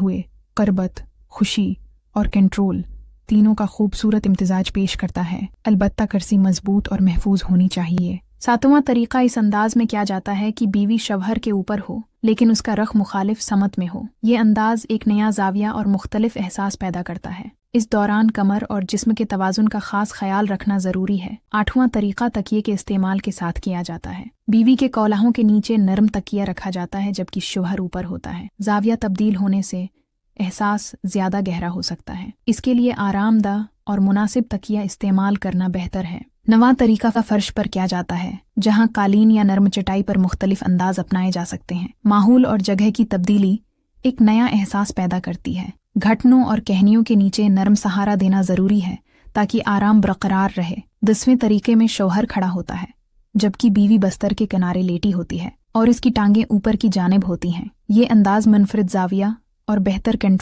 हुए क़रबत, खुशी और कंट्रोल तीनों का खूबसूरत इम्तिजाज पेश करता है। अलबत्ता कुर्सी मजबूत और महफूज होनी चाहिए। सातवां तरीका इस अंदाज में किया जाता है कि बीवी शवहर के ऊपर हो लेकिन उसका रख मुखालिफ समत में हो। ये अंदाज एक नया जाविया और मुख्तलिफ एहसास पैदा करता है। इस दौरान कमर और जिस्म के तवाजुन का खास ख्याल रखना जरूरी है। आठवां तरीका तकिए के इस्तेमाल के साथ किया जाता है। बीवी के कौलाहों के नीचे नरम तकिया रखा जाता है जबकि शौहर ऊपर होता है। जाविया तब्दील होने से एहसास ज्यादा गहरा हो सकता है। इसके लिए आरामदा और मुनासिब तकिया इस्तेमाल करना बेहतर है। नवां तरीका फर्श पर किया जाता है जहां कालीन या नरम चटाई पर मुख्तलिफ अंदाज अपनाए जा सकते हैं। माहौल और जगह की तब्दीली एक नया एहसास पैदा करती है। घटनों और कहनियों के नीचे नरम सहारा देना जरूरी है ताकि आराम बरकरार रहे। 10वें तरीके में शौहर खड़ा होता है जबकि बीवी बस्तर के किनारे लेटी होती है और इसकी टांगें ऊपर की जानिब होती हैं। ये अंदाज मुनफरिद जाविया और बेहतर कंट्रोल